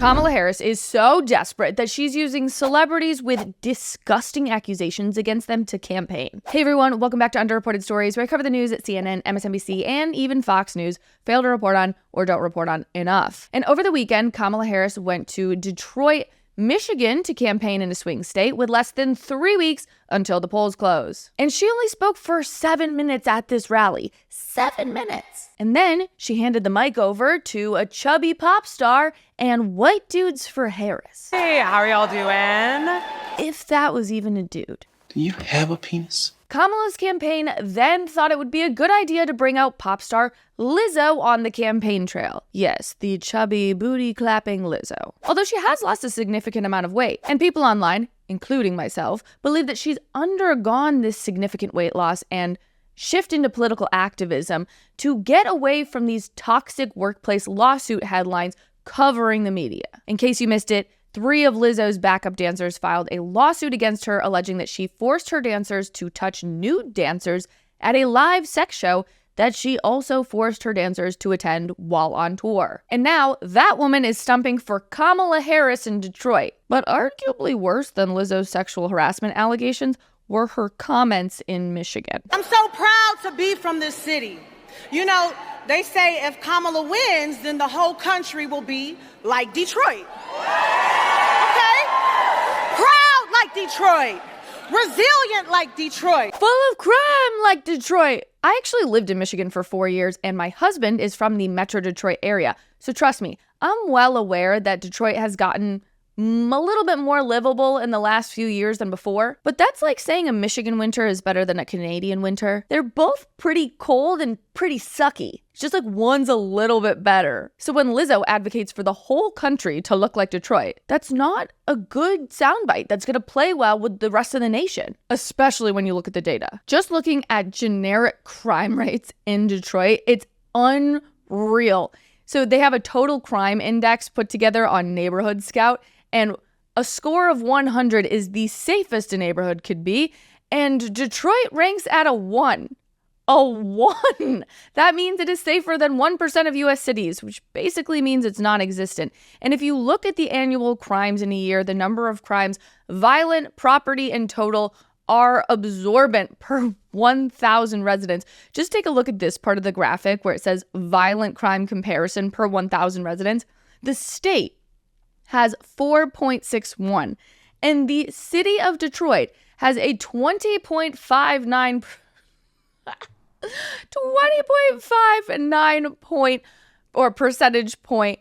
Kamala Harris is so desperate that she's using celebrities with disgusting accusations against them to campaign. Hey everyone, welcome back to Underreported Stories, where I cover the news that CNN, MSNBC, and even Fox News fail to report on or don't report on enough. And over the weekend, Kamala Harris went to Detroit, Michigan to campaign in a swing state with less than 3 weeks until the polls close. And she only spoke for 7 minutes at this rally. 7 minutes. And then she handed the mic over to a chubby pop star and white dudes for Harris. Hey, how are y'all doing? If that was even a dude. Do you have a penis? Kamala's campaign then thought it would be a good idea to bring out pop star Lizzo on the campaign trail. Yes, the chubby, booty-clapping Lizzo. Although she has lost a significant amount of weight, and people online, including myself, believe that she's undergone this significant weight loss and shift into political activism to get away from these toxic workplace lawsuit headlines covering the media. In case you missed it, 3 of Lizzo's backup dancers filed a lawsuit against her, alleging that she forced her dancers to touch nude dancers at a live sex show that she also forced her dancers to attend while on tour. And now that woman is stumping for Kamala Harris in Detroit. But arguably worse than Lizzo's sexual harassment allegations were her comments in Michigan. I'm so proud to be from this city. You know, they say if Kamala wins, then the whole country will be like Detroit. Okay? Proud like Detroit. Resilient like Detroit. Full of crime like Detroit. I actually lived in Michigan for 4 years, and my husband is from the Metro Detroit area. So trust me, I'm well aware that Detroit has gotten a little bit more livable in the last few years than before. But that's like saying a Michigan winter is better than a Canadian winter. They're both pretty cold and pretty sucky. It's just like one's a little bit better. So when Lizzo advocates for the whole country to look like Detroit, that's not a good soundbite that's going to play well with the rest of the nation, especially when you look at the data. Just looking at generic crime rates in Detroit, it's unreal. So they have a total crime index put together on Neighborhood Scout, and a score of 100 is the safest a neighborhood could be, and Detroit ranks at a 1. A 1! That means it is safer than 1% of U.S. cities, which basically means it's non-existent. And if you look at the annual crimes in a year, the number of crimes, violent, property, and total, are absorbent per 1,000 residents. Just take a look at this part of the graphic where it says violent crime comparison per 1,000 residents. The state has 4.61, and the city of Detroit has a 20.59 percentage point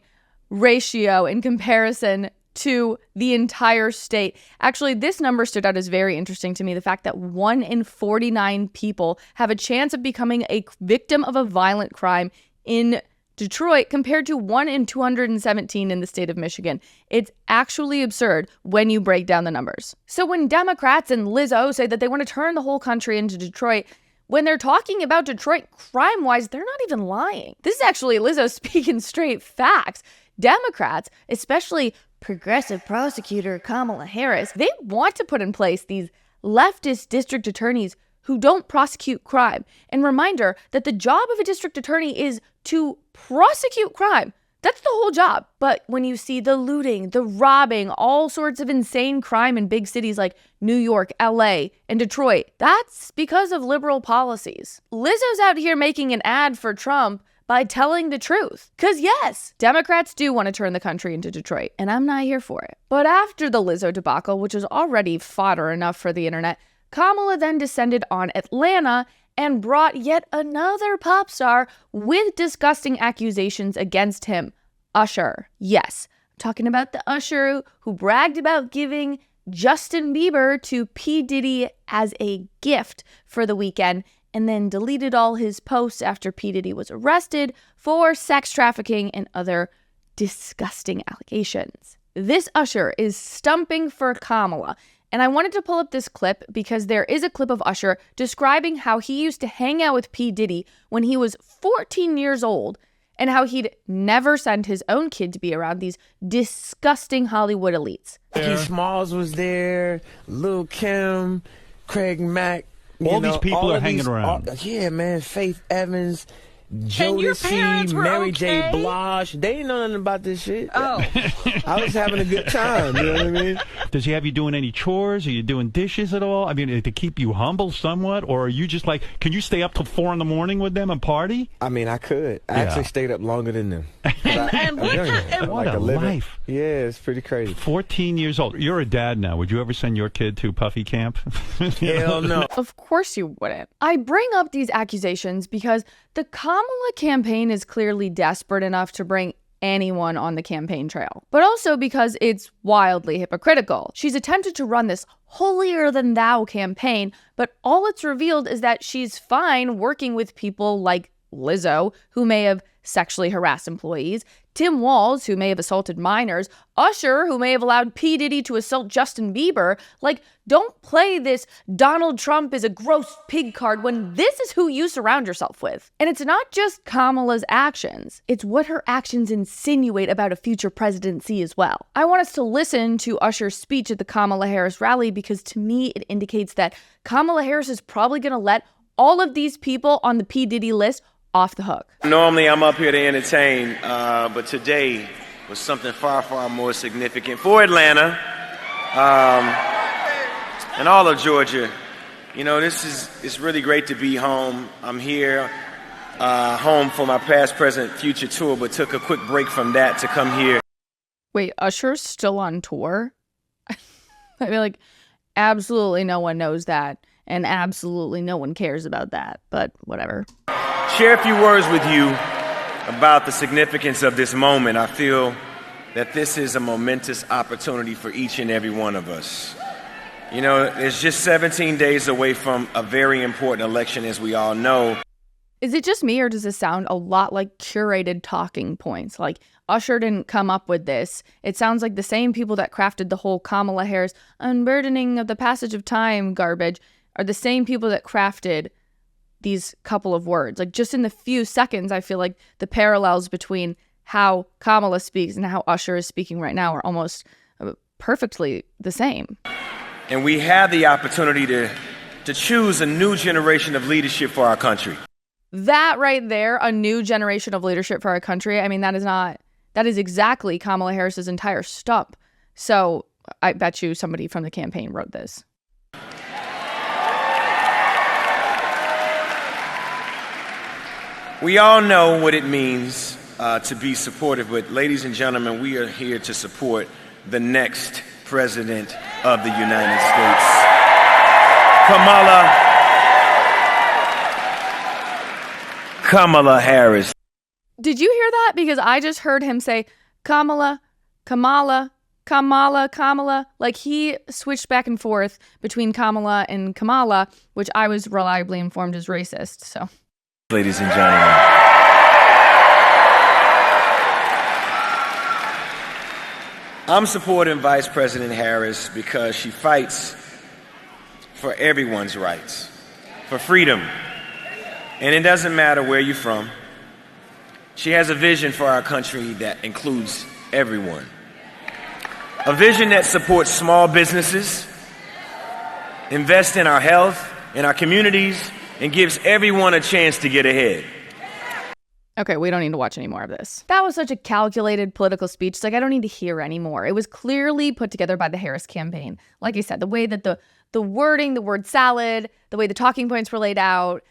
ratio in comparison to the entire state. Actually, this number stood out as very interesting to me. The fact that 1 in 49 people have a chance of becoming a victim of a violent crime in Detroit compared to 1 in 217 in the state of Michigan. It's actually absurd when you break down the numbers. So when Democrats and Lizzo say that they want to turn the whole country into Detroit, when they're talking about Detroit crime-wise, they're not even lying. This is actually Lizzo speaking straight facts. Democrats, especially progressive prosecutor Kamala Harris, they want to put in place these leftist district attorneys who don't prosecute crime. And reminder that the job of a district attorney is to prosecute crime. That's the whole job. But when you see the looting, the robbing, all sorts of insane crime in big cities like New York, LA, and Detroit, that's because of liberal policies. Lizzo's out here making an ad for Trump by telling the truth. Because yes, Democrats do want to turn the country into Detroit, and I'm not here for it. But after the Lizzo debacle, which was already fodder enough for the internet, Kamala then descended on Atlanta and brought yet another pop star with disgusting accusations against him, Usher. Yes, I'm talking about the Usher who bragged about giving Justin Bieber to P Diddy as a gift for the weekend and then deleted all his posts after P Diddy was arrested for sex trafficking and other disgusting allegations. This Usher is stumping for Kamala. And I wanted to pull up this clip because there is a clip of Usher describing how he used to hang out with P Diddy when he was 14 years old and how he'd never send his own kid to be around these disgusting Hollywood elites. Keith Smalls was there, Lil' Kim, Craig Mack. All these people are hanging around. Yeah, man, Faith Evans. your parents Jodeci, were Mary J. okay? Blige. They didn't know nothing about this shit. Oh. I was having a good time. You know what I mean? Does he have you doing any chores? Are you doing dishes at all? I mean, to keep you humble somewhat? Or are you just like, can you stay up till 4 a.m. with them and party? I mean, I could. I actually stayed up longer than them. And What a life. Yeah, it's pretty crazy. 14 years old. You're a dad now. Would you ever send your kid to Puffy camp? Hell no. Of course you wouldn't. I bring up these accusations because the Kamala campaign is clearly desperate enough to bring anyone on the campaign trail, but also because it's wildly hypocritical. She's attempted to run this holier-than-thou campaign, but all it's revealed is that she's fine working with people like Lizzo, who may have sexually harassed employees, Tim Walz, who may have assaulted minors, Usher, who may have allowed P Diddy to assault Justin Bieber. Like, don't play this Donald Trump is a gross pig card when this is who you surround yourself with. And it's not just Kamala's actions, it's what her actions insinuate about a future presidency as well. I want us to listen to Usher's speech at the Kamala Harris rally because to me it indicates that Kamala Harris is probably going to let all of these people on the P Diddy list off the hook. Normally I'm up here to entertain, but today was something far, far more significant for Atlanta and all of Georgia. You know, it's really great to be home. I'm here home for my past, present, future tour, but took a quick break from that to come here. Wait, Usher's still on tour? I mean, like, absolutely no one knows that, and absolutely no one cares about that, but whatever. Share a few words with you about the significance of this moment. I feel that this is a momentous opportunity for each and every one of us. You know, it's just 17 days away from a very important election, as we all know. Is it just me, or does this sound a lot like curated talking points? Like, Usher didn't come up with this. It sounds like the same people that crafted the whole Kamala Harris unburdening of the passage of time garbage are the same people that crafted these couple of words. Like, just in the few seconds, I feel like the parallels between how Kamala speaks and how Usher is speaking right now are almost perfectly the same. And we have the opportunity to choose a new generation of leadership for our country. That right there, a new generation of leadership for our country. I mean, that is exactly Kamala Harris's entire stump. So I bet you somebody from the campaign wrote this. We all know what it means to be supportive, but ladies and gentlemen, we are here to support the next president of the United States, Kamala Harris. Did you hear that? Because I just heard him say Kamala, Kamala, Kamala, Kamala. Like, he switched back and forth between Kamala and Kamala, which I was reliably informed is racist, so... Ladies and gentlemen, I'm supporting Vice President Harris because she fights for everyone's rights, for freedom. And it doesn't matter where you're from. She has a vision for our country that includes everyone. A vision that supports small businesses, invests in our health, in our communities, and gives everyone a chance to get ahead. Okay, we don't need to watch any more of this. That was such a calculated political speech. It's like, I don't need to hear anymore. It was clearly put together by the Harris campaign. Like I said, the way that the wording, the word salad, the way the talking points were laid out,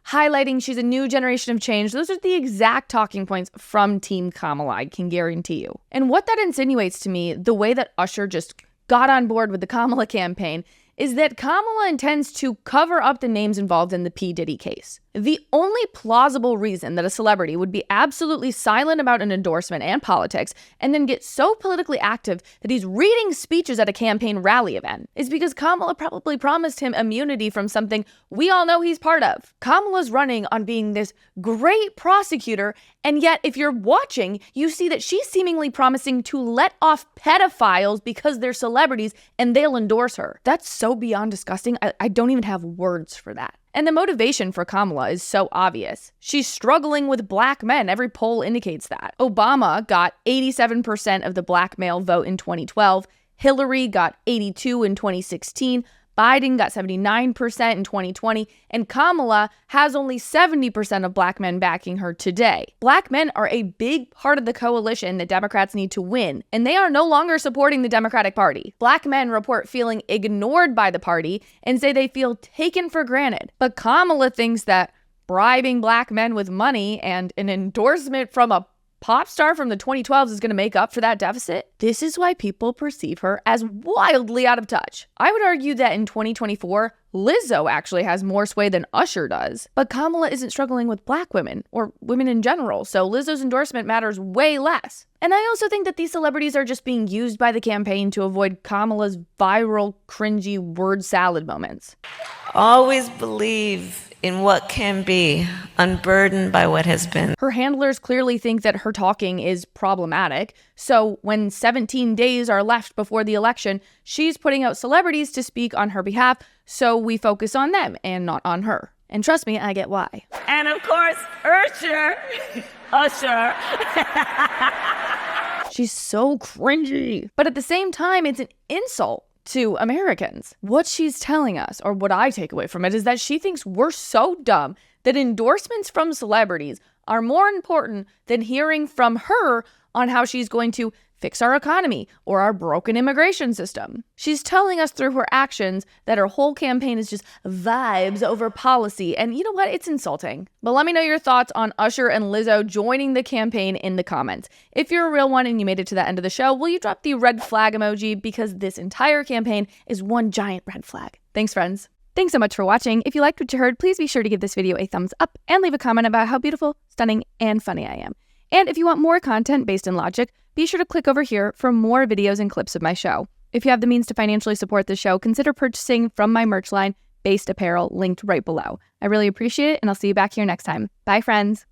highlighting she's a new generation of change, those are the exact talking points from Team Kamala, I can guarantee you. And what that insinuates to me, the way that Usher just got on board with the Kamala campaign, is that Kamala intends to cover up the names involved in the P Diddy case. The only plausible reason that a celebrity would be absolutely silent about an endorsement and politics and then get so politically active that he's reading speeches at a campaign rally event is because Kamala probably promised him immunity from something we all know he's part of. Kamala's running on being this great prosecutor, and yet if you're watching, you see that she's seemingly promising to let off pedophiles because they're celebrities and they'll endorse her. That's so beyond disgusting. I don't even have words for that. And the motivation for Kamala is so obvious. She's struggling with black men. Every poll indicates that. Obama got 87% of the black male vote in 2012. Hillary got 82 in 2016. Biden got 79% in 2020, and Kamala has only 70% of black men backing her today. Black men are a big part of the coalition that Democrats need to win, and they are no longer supporting the Democratic Party. Black men report feeling ignored by the party and say they feel taken for granted. But Kamala thinks that bribing black men with money and an endorsement from a pop star from the 2012s is going to make up for that deficit. This is why people perceive her as wildly out of touch. I would argue that in 2024, Lizzo actually has more sway than Usher does. But Kamala isn't struggling with black women, or women in general, so Lizzo's endorsement matters way less. And I also think that these celebrities are just being used by the campaign to avoid Kamala's viral, cringy word salad moments. Always believe in what can be, unburdened by what has been. Her handlers clearly think that her talking is problematic, so when 17 days are left before the election, she's putting out celebrities to speak on her behalf, so we focus on them and not on her. And trust me, I get why. And of course, Usher. She's so cringy. But at the same time, it's an insult to Americans. What she's telling us, or what I take away from it, is that she thinks we're so dumb that endorsements from celebrities are more important than hearing from her on how she's going to fix our economy or our broken immigration system. She's telling us through her actions that her whole campaign is just vibes over policy, and you know what? It's insulting. But let me know your thoughts on Usher and Lizzo joining the campaign in the comments. If you're a real one and you made it to the end of the show, will you drop the red flag emoji, because this entire campaign is one giant red flag. Thanks, friends. Thanks so much for watching. If you liked what you heard, please be sure to give this video a thumbs up and leave a comment about how beautiful, stunning, and funny I am. And if you want more content based in logic, be sure to click over here for more videos and clips of my show. If you have the means to financially support the show, consider purchasing from my merch line, Based Apparel, linked right below. I really appreciate it, and I'll see you back here next time. Bye, friends.